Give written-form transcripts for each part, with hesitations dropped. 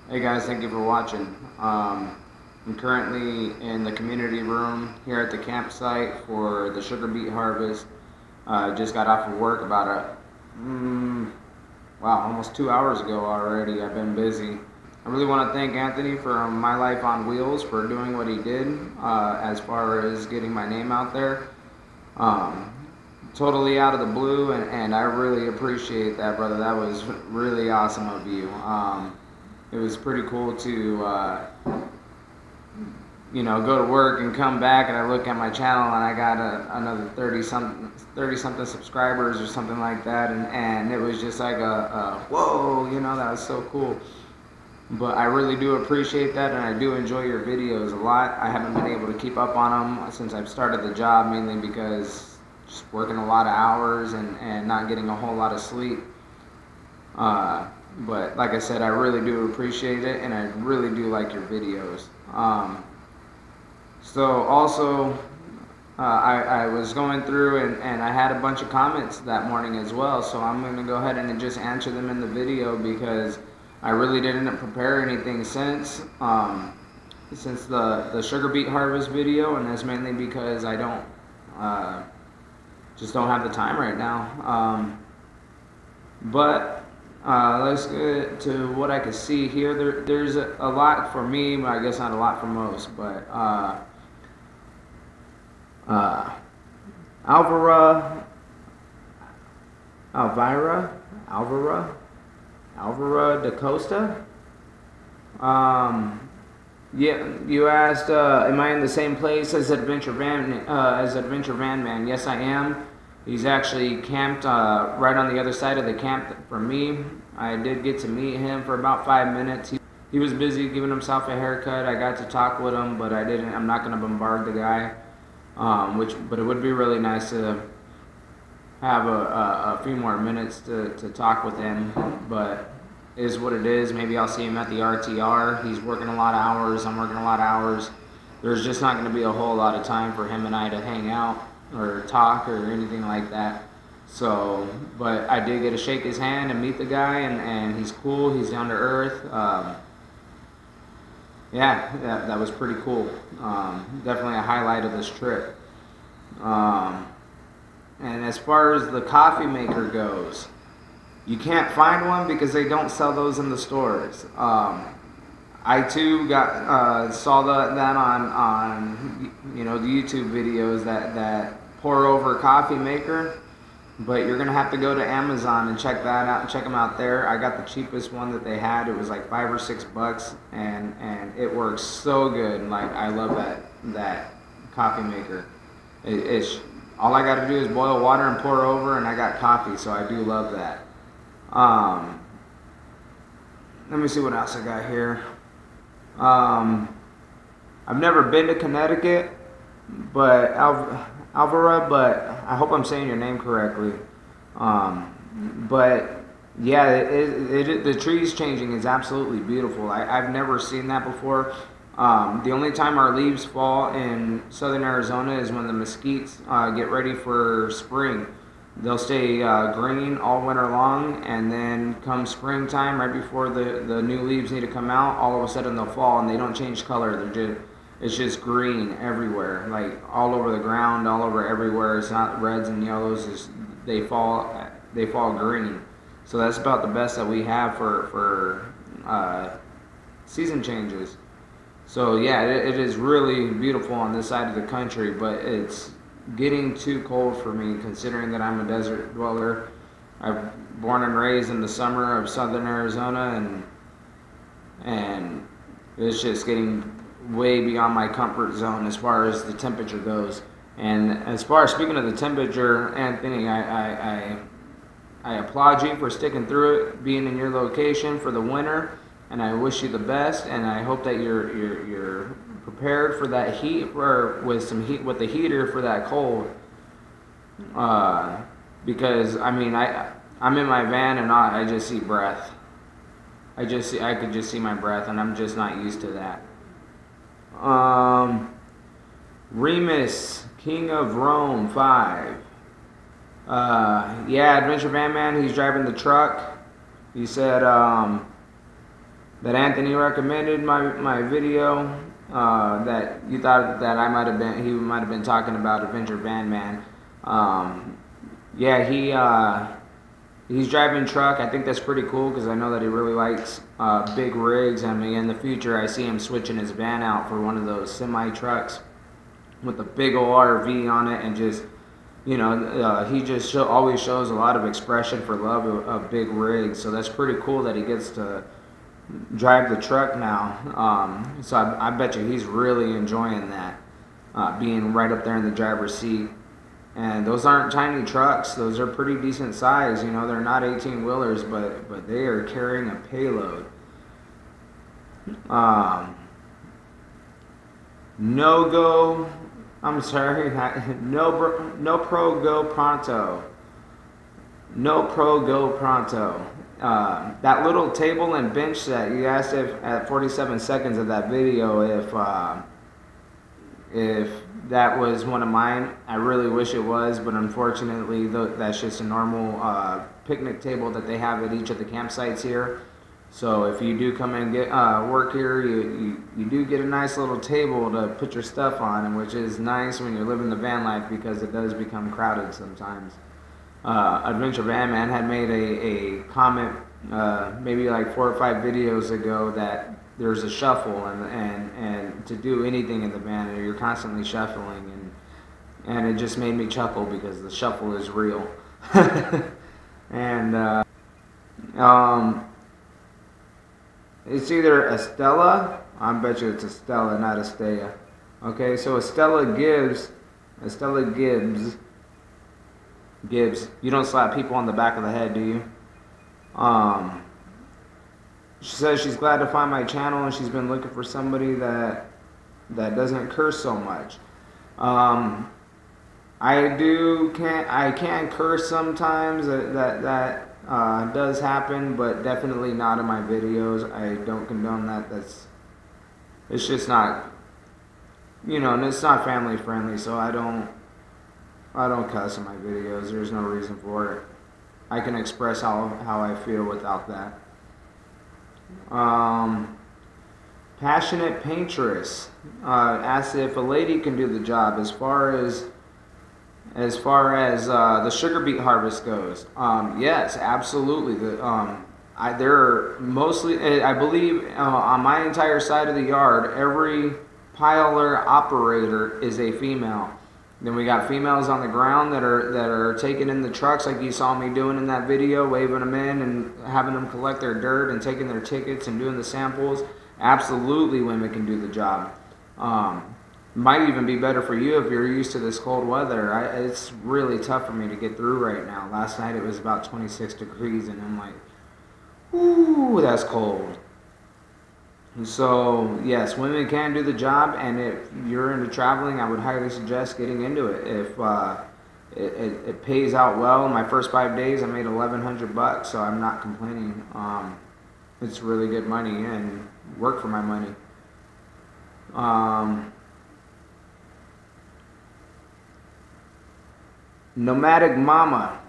Hey guys, thank you for watching. I'm currently in the community room here at the campsite for the sugar beet harvest. Just got off of work about almost 2 hours ago already. I've been busy. I really want to thank Anthony from My Life on Wheels for doing what he did as far as getting my name out there. Um, Totally out of the blue, and I really appreciate that, brother. That was really awesome of you. It was pretty cool to go to work and come back, and I look at my channel and I got another 30 something subscribers or something like that, and it was just like a whoa, that was so cool. But I really do appreciate that, and I do enjoy your videos a lot. I haven't been able to keep up on them since I've started the job, mainly because just working a lot of hours and not getting a whole lot of sleep. But like I said, I really do appreciate it, and I really do like your videos. So also, I was going through and I had a bunch of comments that morning as well, so I'm going to go ahead and just answer them in the video because I really didn't prepare anything since the sugar beet harvest video, and that's mainly because I just don't have the time right now. But let's get to what I can see here. There's a lot for me, but I guess not a lot for most. But Alvara da Costa. Yeah, you asked, am I in the same place as Adventure Van Man? Yes, I am. He's actually camped right on the other side of the camp from me. I did get to meet him for about 5 minutes. He was busy giving himself a haircut. I got to talk with him, but I'm not going to bombard the guy. But it would be really nice to have a few more minutes to talk with him. But is what it is. Maybe I'll see him at the RTR. He's working a lot of hours. I'm working a lot of hours. There's just not going to be a whole lot of time for him and I to hang out or talk or anything like that. So, but I did get to shake his hand and meet the guy, and he's cool. He's down to earth. Yeah, that was pretty cool. Definitely a highlight of this trip. And as far as the coffee maker goes, you can't find one because they don't sell those in the stores. I too saw that on the YouTube videos that pour over coffee maker, but you're gonna have to go to Amazon and check that out and check them out there. I got the cheapest one that they had. It was like $5 or $6, and it works so good. Like, I love that coffee maker. It's all I got to do is boil water and pour over, and I got coffee. So I do love that. Let me see what else I got here. I've never been to Connecticut, but Alvara, but I hope I'm saying your name correctly. But yeah, the trees changing is absolutely beautiful. I've never seen that before. The only time our leaves fall in southern Arizona is when the mesquites get ready for spring. They'll stay green all winter long, and then come springtime, right before the new leaves need to come out, all of a sudden they'll fall, and they don't change color. It's just green everywhere, like all over the ground, all over everywhere. It's not reds and yellows. They fall green. So that's about the best that we have for season changes. So yeah, it is really beautiful on this side of the country, but it's getting too cold for me, considering that I'm a desert dweller. I've born and raised in the summer of southern Arizona, and it's just getting way beyond my comfort zone as far as the temperature goes. And as far as speaking of the temperature, Anthony, I applaud you for sticking through it, being in your location for the winter, and I wish you the best, and I hope that you're prepared for that heat, or with the heater for that cold. Because I mean, I'm in my van and I just see breath. I could just see my breath, and I'm just not used to that. Remus, King of Rome 5. Yeah, Adventure Van Man, he's driving the truck. He said that Anthony recommended my video. That you thought that he might have been talking about Adventure Van Man. Yeah, he's driving truck. I think that's pretty cool because I know that he really likes big rigs. I mean, in the future, I see him switching his van out for one of those semi trucks with a big old RV on it, and just, you know, he just always shows a lot of expression for love of big rigs. So that's pretty cool that he gets to drive the truck now. So I bet you he's really enjoying that, being right up there in the driver's seat. And those aren't tiny trucks; those are pretty decent size. You know, they're not 18-wheelers, but they are carrying a payload. No go. I'm sorry. No pro go pronto. No pro go pronto. That little table and bench that you asked if at 47 seconds of that video if that was one of mine. I really wish it was, but unfortunately that's just a normal picnic table that they have at each of the campsites here. So if you do come and get work here, you do get a nice little table to put your stuff on, and which is nice when you're living the van life, because it does become crowded sometimes. Adventure Van Man had made a comment maybe like 4 or 5 videos ago that there's a shuffle, and to do anything in the van, you're constantly shuffling, and it just made me chuckle because the shuffle is real. And it's either Estella, I bet you it's Estella, not Estea. Okay, so Estella Gibbs, you don't slap people on the back of the head, do you? She says she's glad to find my channel, and she's been looking for somebody that doesn't curse so much. I can curse sometimes. That does happen, but definitely not in my videos. I don't condone that. It's just not, you know, and it's not family friendly, so I don't cuss in my videos. There's no reason for it. I can express how I feel without that. Passionate Paintress asks if a lady can do the job as far as the sugar beet harvest goes. Yes, absolutely. They're mostly, I believe, on my entire side of the yard, every piler operator is a female. Then we got females on the ground that are taking in the trucks, like you saw me doing in that video, waving them in and having them collect their dirt and taking their tickets and doing the samples. Absolutely, women can do the job. Might even be better for you if you're used to this cold weather. It's really tough for me to get through right now. Last night it was about 26 degrees, and I'm like, ooh, that's cold. So yes, women can do the job, and if you're into traveling, I would highly suggest getting into it. If it pays out well. In my first 5 days, I made $1,100, so I'm not complaining. It's really good money and work for my money. Nomadic Mama.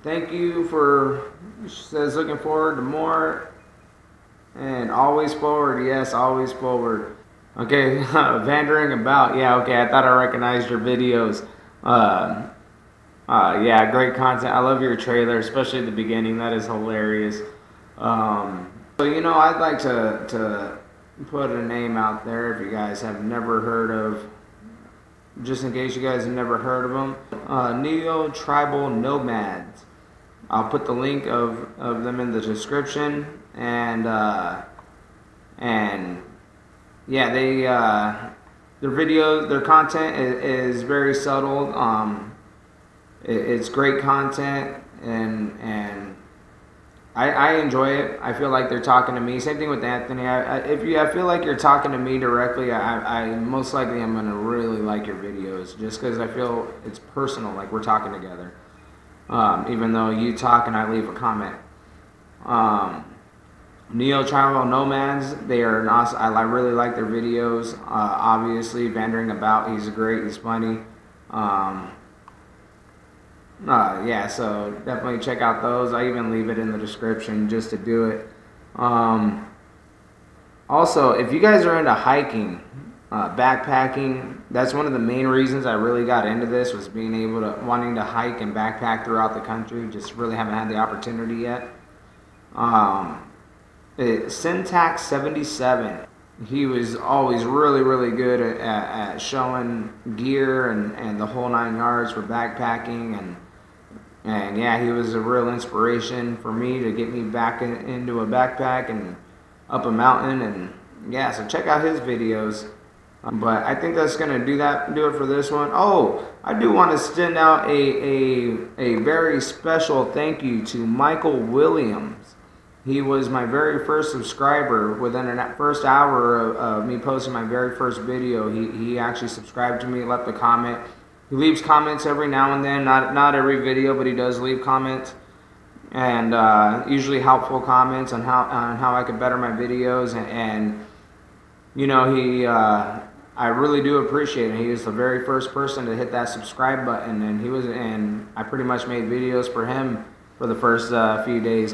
Thank you for, she says, looking forward to more and always forward. Yes, always forward. Okay, Vandering About. Yeah, okay, I thought I recognized your videos. Yeah, great content. I love your trailer, especially at the beginning. That is hilarious. So, you know, I'd like to put a name out there if you guys have never heard of, just in case you guys have never heard of them. Neo Tribal Nomads. I'll put the link of them in the description, and yeah, their videos, their content is very subtle. It's great content, and I enjoy it. I feel like they're talking to me. Same thing with Anthony. I feel like you're talking to me directly, I most likely am gonna really like your videos, just because I feel it's personal, like we're talking together. Even though you talk and I leave a comment. Neo Tribal Nomads, they are awesome. I really like their videos. Obviously, Vandering About, he's great, he's funny. Yeah, so definitely check out those. I even leave it in the description just to do it. Um, Also, if you guys are into hiking, backpacking, that's one of the main reasons I really got into this, was being able to, wanting to hike and backpack throughout the country. Just really haven't had the opportunity yet. Um, Syntax 77. He was always really, really good at showing gear and the whole 9 yards for backpacking, and yeah, he was a real inspiration for me to get me back into a backpack and up a mountain. And yeah, so check out his videos. But I think that's gonna do it for this one. Oh, I do want to send out a very special thank you to Michael Williams. He was my very first subscriber. Within that first hour of me posting my very first video, he actually subscribed to me, left a comment. He leaves comments every now and then, not every video, but he does leave comments, and usually helpful comments on how I could better my videos. And you know, I really do appreciate it. He was the very first person to hit that subscribe button, and I pretty much made videos for him for the first few days,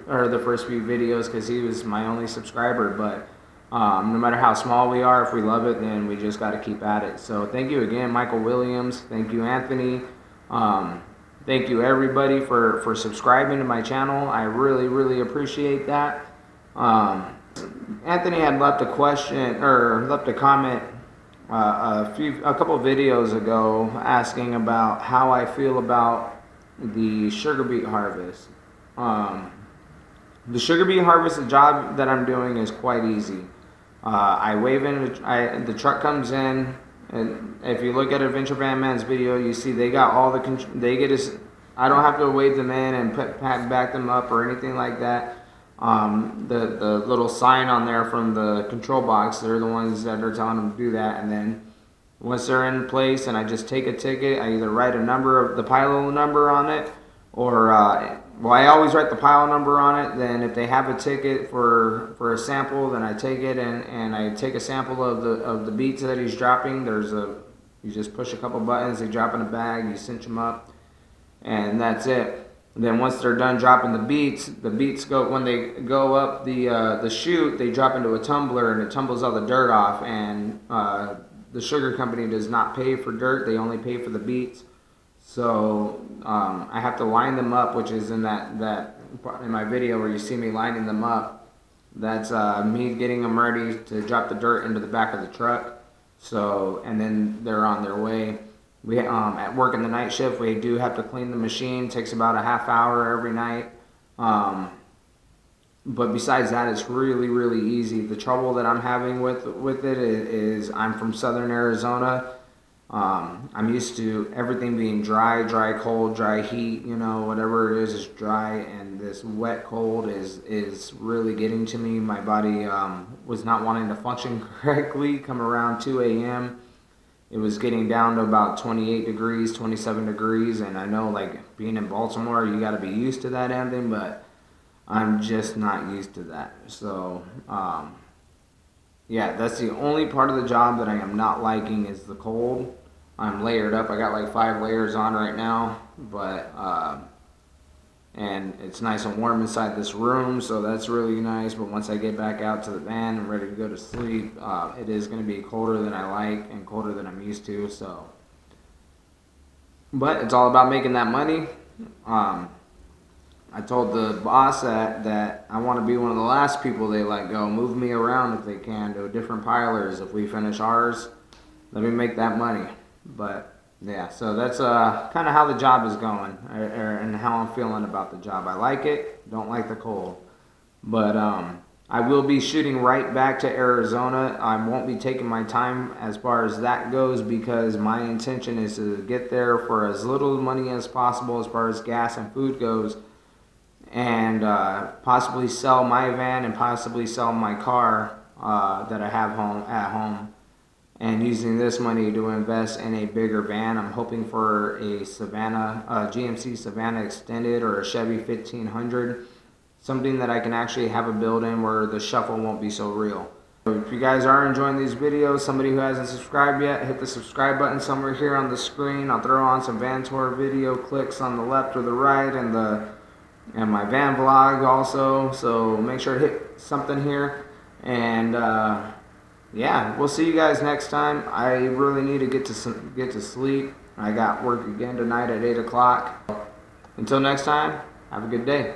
or the first few videos, because he was my only subscriber. But no matter how small we are, if we love it, then we just got to keep at it. So thank you again, Michael Williams. Thank you, Anthony. Thank you, everybody, for subscribing to my channel. I really, really appreciate that. Anthony had left a question, or left a comment a couple videos ago, asking about how I feel about the sugar beet harvest. The sugar beet harvest, the job that I'm doing, is quite easy. I wave in, the truck comes in, and if you look at Adventure Van Man's video, you see they got all I don't have to wave them in and back them up or anything like that. The little sign on there from the control box, they're the ones that are telling them to do that. And then once they're in place and I just take a ticket, I either write the pile number on it, or well, I always write the pile number on it. Then if they have a ticket for a sample, then I take it and I take a sample of the beets that he's dropping. You just push a couple buttons, they drop in a bag, you cinch them up, and that's it. And then once they're done dropping the beets go, when they go up the chute, they drop into a tumbler and it tumbles all the dirt off. And the sugar company does not pay for dirt; they only pay for the beets. So I have to line them up, which is in that in my video where you see me lining them up. That's me getting them ready to drop the dirt into the back of the truck. So, and then they're on their way. We at work in the night shift, we do have to clean the machine. It takes about a half hour every night. But besides that, it's really, really easy. The trouble that I'm having with it is I'm from southern Arizona. I'm used to everything being dry cold, dry heat, you know, whatever it is dry, and this wet cold is really getting to me. My body was not wanting to function correctly. Come around 2 a.m., it was getting down to about 28 degrees, 27 degrees, and I know, like, being in Baltimore, you got to be used to that ending, but I'm just not used to that. So, yeah, that's the only part of the job that I am not liking, is the cold. I'm layered up. I got like 5 layers on right now, but and it's nice and warm inside this room, so that's really nice. But once I get back out to the van and ready to go to sleep, it is going to be colder than I like and colder than I'm used to. So, but it's all about making that money. I told the boss that I want to be one of the last people they let go. Move me around if they can to different pilers. If we finish ours, let me make that money. But yeah, so that's kind of how the job is going, and how I'm feeling about the job. I like it, don't like the cold. But I will be shooting right back to Arizona. I won't be taking my time as far as that goes, because my intention is to get there for as little money as possible as far as gas and food goes, and possibly sell my van and possibly sell my car that I have at home. And using this money to invest in a bigger van. I'm hoping for a Savannah, GMC Savannah Extended, or a Chevy 1500. Something that I can actually have a build-in where the shuffle won't be so real. If you guys are enjoying these videos, somebody who hasn't subscribed yet, hit the subscribe button somewhere here on the screen. I'll throw on some van tour video clips on the left or the right, and my van vlog also. So make sure to hit something here, and yeah, we'll see you guys next time. I really need to get to sleep. I got work again tonight at 8 o'clock. Until next time, have a good day.